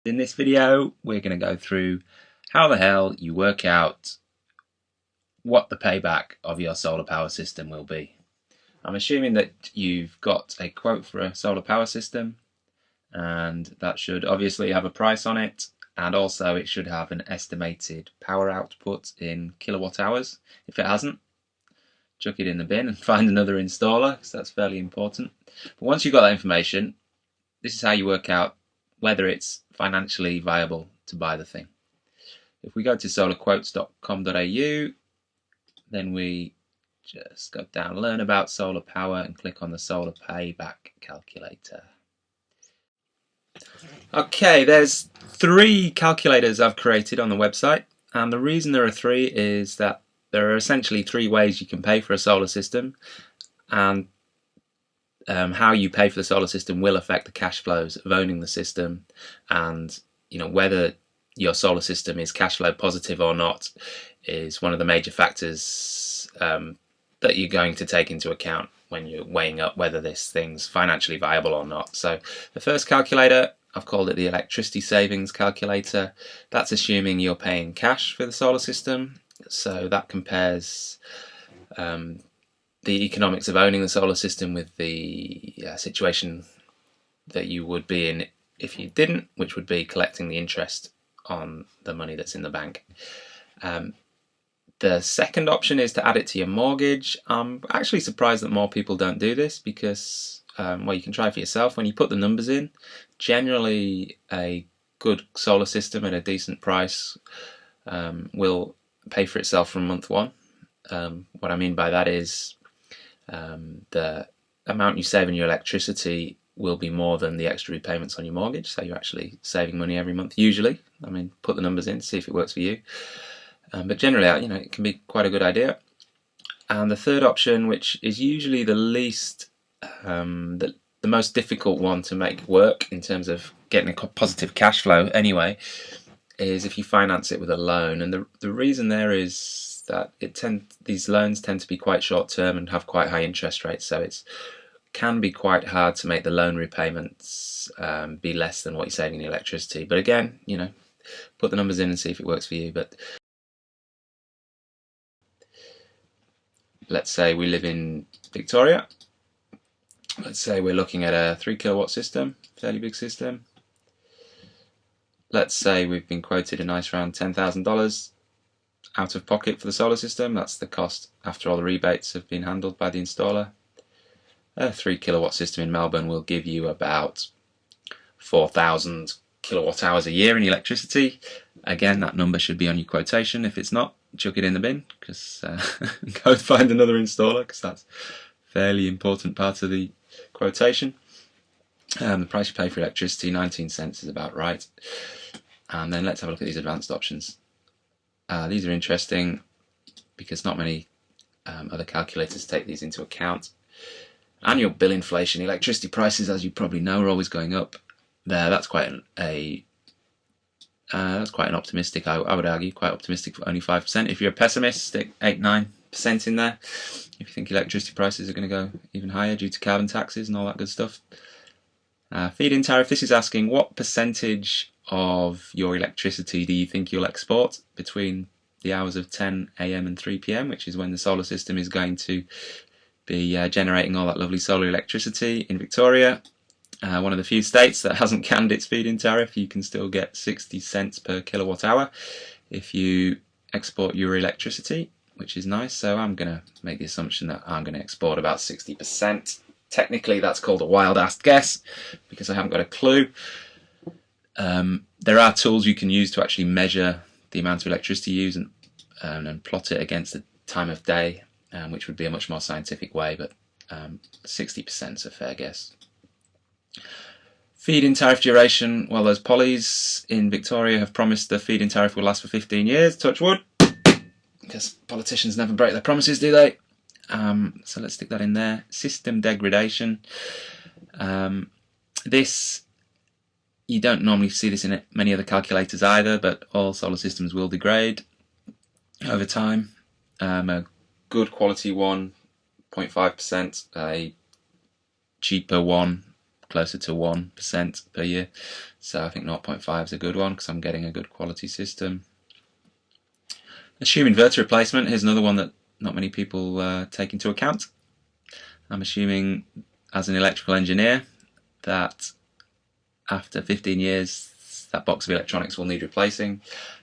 In this video, we're going to go through how the hell you work out what the payback of your solar power system will be. I'm assuming that you've got a quote for a solar power system, and that should obviously have a price on it, and also it should have an estimated power output in kilowatt hours. If it hasn't, chuck it in the bin and find another installer, because that's fairly important. But once you've got that information, this is how you work out whether it's financially viable to buy the thing. If we go to solarquotes.com.au, then we just go down, learn about solar power, and click on the Solar Payback Calculator. Okay, there's 3 calculators I've created on the website, and the reason there are 3 is that there are essentially 3 ways you can pay for a solar system, and how you pay for the solar system will affect the cash flows of owning the system, and whether your solar system is cash flow positive or not is one of the major factors that you're going to take into account when you're weighing up whether this thing's financially viable or not. So the first calculator, I've called it the electricity savings calculator. That's assuming you're paying cash for the solar system. So that compares the economics of owning the solar system with the situation that you would be in if you didn't, which would be collecting the interest on the money that's in the bank. The second option is to add it to your mortgage. I'm actually surprised that more people don't do this because, well, you can try for yourself. When you put the numbers in, generally a good solar system at a decent price will pay for itself from month 1. What I mean by that is the amount you save in your electricity will be more than the extra repayments on your mortgage, so you're actually saving money every month usually. I mean, put the numbers in, see if it works for you. But generally, it can be quite a good idea. And the third option, which is usually the least, the most difficult one to make work in terms of getting a positive cash flow anyway, is if you finance it with a loan. And the reason there is that these loans tend to be quite short term and have quite high interest rates, so it can be quite hard to make the loan repayments be less than what you're saving in electricity. But again, put the numbers in and see if it works for you. But let's say we live in Victoria. Let's say we're looking at a 3 kilowatt system, fairly big system. Let's say we've been quoted a nice round $10,000 out of pocket for the solar system. That's the cost after all the rebates have been handled by the installer. A 3 kilowatt system in Melbourne will give you about 4,000 kilowatt hours a year in electricity. Again, that number should be on your quotation. If it's not, chuck it in the bin, because go find another installer, because that's a fairly important part of the quotation. The price you pay for electricity, 19 cents, is about right. And then let's have a look at these advanced options. These are interesting because not many other calculators take these into account. Annual bill inflation. Electricity prices, as you probably know, are always going up. That's quite an optimistic, I would argue, quite optimistic for only 5%. If you're a pessimist, stick 8-9% in there. If you think electricity prices are going to go even higher due to carbon taxes and all that good stuff. Feed-in tariff. This is asking what percentage of your electricity do you think you'll export between the hours of 10 AM and 3 PM, which is when the solar system is going to be generating all that lovely solar electricity in Victoria. One of the few states that hasn't canned its feed-in tariff. You can still get 60 cents per kilowatt hour if you export your electricity, which is nice. So I'm going to make the assumption that I'm going to export about 60%. Technically, that's called a wild-ass guess because I haven't got a clue. There are tools you can use to actually measure the amount of electricity you use and plot it against the time of day, which would be a much more scientific way, but 60% is a fair guess. Feed-in tariff duration. Well, those pollies in Victoria have promised the feed-in tariff will last for 15 years, touch wood, because politicians never break their promises, do they? So let's stick that in there. System degradation. You don't normally see this in many other calculators either, but all solar systems will degrade over time. A good quality one, 0.5%, a cheaper one, closer to 1% per year. So I think 0.5 is a good one because I'm getting a good quality system. Assume inverter replacement. Here's another one that not many people take into account. I'm assuming, as an electrical engineer, that after 15 years that box of electronics will need replacing.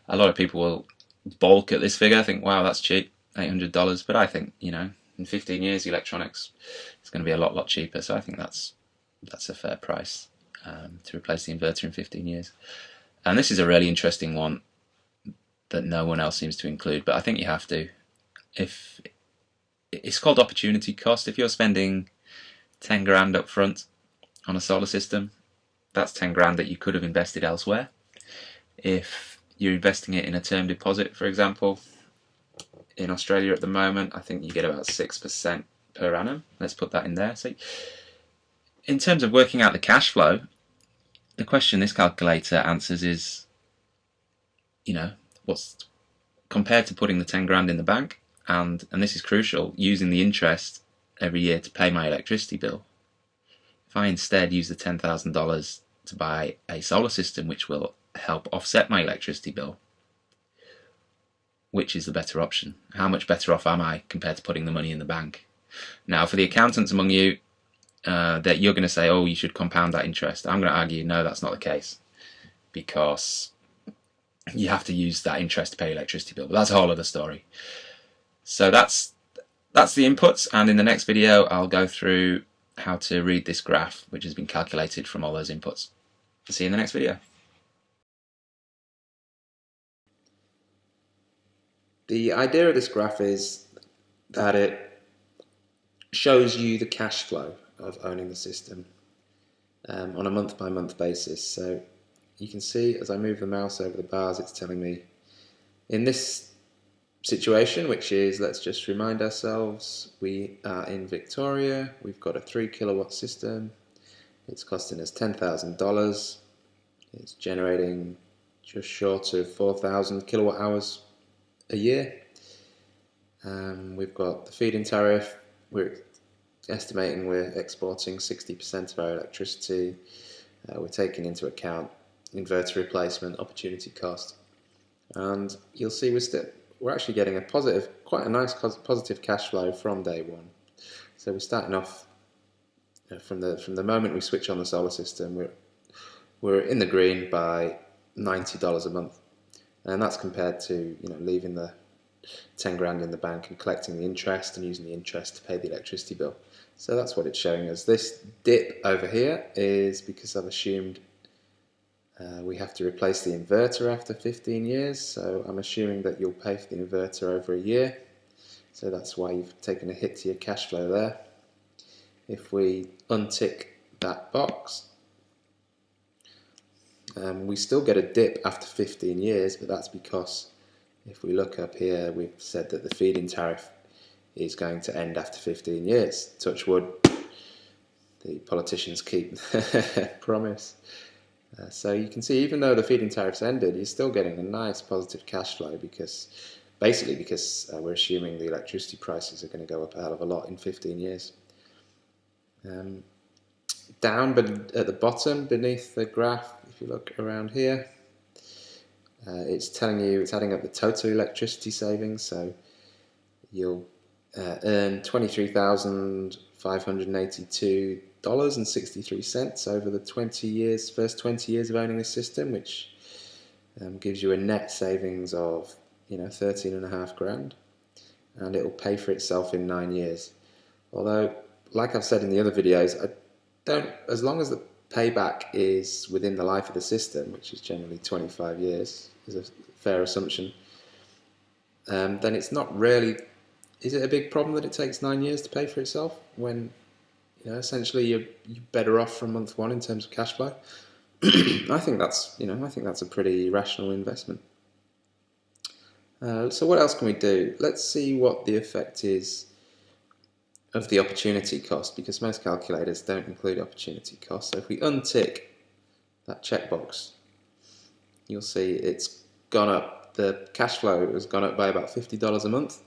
A lot of people will balk at this figure, think, wow, that's cheap, $800, but I think, in 15 years electronics is going to be a lot cheaper, so I think that's a fair price to replace the inverter in 15 years. And this is a really interesting one that no one else seems to include, but I think you have to. If it's called opportunity cost. If you're spending 10 grand up front on a solar system, that's 10 grand that you could have invested elsewhere. If you're investing it in a term deposit, for example, in Australia at the moment, I think you get about 6% per annum. Let's put that in there. So in terms of working out the cash flow, the question this calculator answers is, what's compared to putting the 10 grand in the bank, and this is crucial, using the interest every year to pay my electricity bill. If I instead use the $10,000 to buy a solar system which will help offset my electricity bill, which is the better option? How much better off am I compared to putting the money in the bank? Now, for the accountants among you, that you're going to say, oh, you should compound that interest. I'm going to argue, no, that's not the case, because you have to use that interest to pay your electricity bill. But that's a whole other story. So that's the inputs, and in the next video I'll go through how to read this graph which has been calculated from all those inputs. See you in the next video. The idea of this graph is that it shows you the cash flow of owning the system on a month-by-month basis. So you can see as I move the mouse over the bars, it's telling me in this situation, which is, let's just remind ourselves, we are in Victoria, we've got a 3 kilowatt system, it's costing us $10,000, it's generating just short of 4,000 kilowatt hours a year. We've got the feed-in tariff. We're estimating we're exporting 60% of our electricity. We're taking into account inverter replacement, opportunity cost, and you'll see we're actually getting a positive, quite a nice positive cash flow from day one. So we're starting off from the moment we switch on the solar system, we're in the green by $90 a month, and that's compared to leaving the 10 grand in the bank and collecting the interest and using the interest to pay the electricity bill. So that's what it's showing us. This dip over here is because I've assumed we have to replace the inverter after 15 years, so I'm assuming that you'll pay for the inverter over a year, so that's why you've taken a hit to your cash flow there. If we untick that box, we still get a dip after 15 years, but that's because if we look up here, we've said that the feed-in tariff is going to end after 15 years. Touch wood, the politicians keep their promise. So you can see, even though the feed-in tariff's ended, you're still getting a nice positive cash flow because we're assuming the electricity prices are going to go up a hell of a lot in 15 years. Down but at the bottom beneath the graph, if you look around here, it's adding up the total electricity savings. So you'll earn $23,582.63 over the first 20 years of owning the system, which gives you a net savings of 13.5 grand, and it will pay for itself in 9 years. Although, like I've said in the other videos, as long as the payback is within the life of the system, which is generally 25 years, is a fair assumption, then it's not really. Is it a big problem that it takes 9 years to pay for itself when essentially you're better off from month one in terms of cash flow? I think that's a pretty rational investment. So what else can we do? Let's see what the effect is of the opportunity cost, because most calculators don't include opportunity cost. So if we untick that checkbox, you'll see it's gone up. The cash flow has gone up by about $50 a month.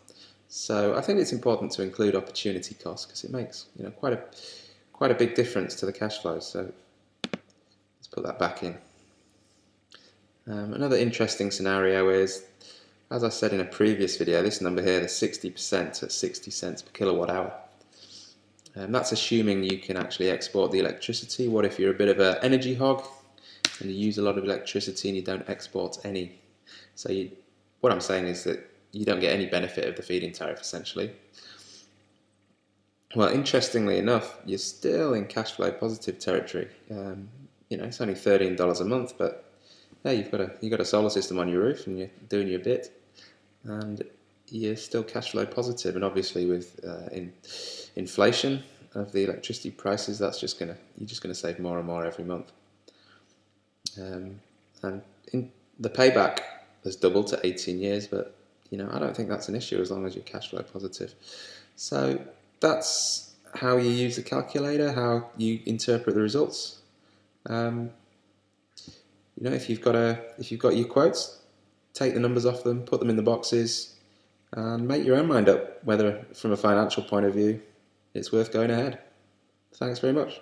So I think it's important to include opportunity cost because it makes quite quite a big difference to the cash flow. So let's put that back in. Another interesting scenario is, as I said in a previous video, this number here, the 60% at 60 cents per kilowatt hour. That's assuming you can actually export the electricity. What if you're a bit of an energy hog and you use a lot of electricity and you don't export any? So what I'm saying is that you don't get any benefit of the feed-in tariff, essentially. Well, interestingly enough, you're still in cash flow positive territory. It's only $13 a month, but hey, you've got a solar system on your roof and you're doing your bit, and you're still cash flow positive. And obviously, with inflation of the electricity prices, you're just gonna save more and more every month. And the payback has doubled to 18 years, but I don't think that's an issue as long as you're cash flow positive. So that's how you use the calculator, how you interpret the results. If you've got your quotes, take the numbers off them, put them in the boxes, and make your own mind up whether, from a financial point of view, it's worth going ahead. Thanks very much.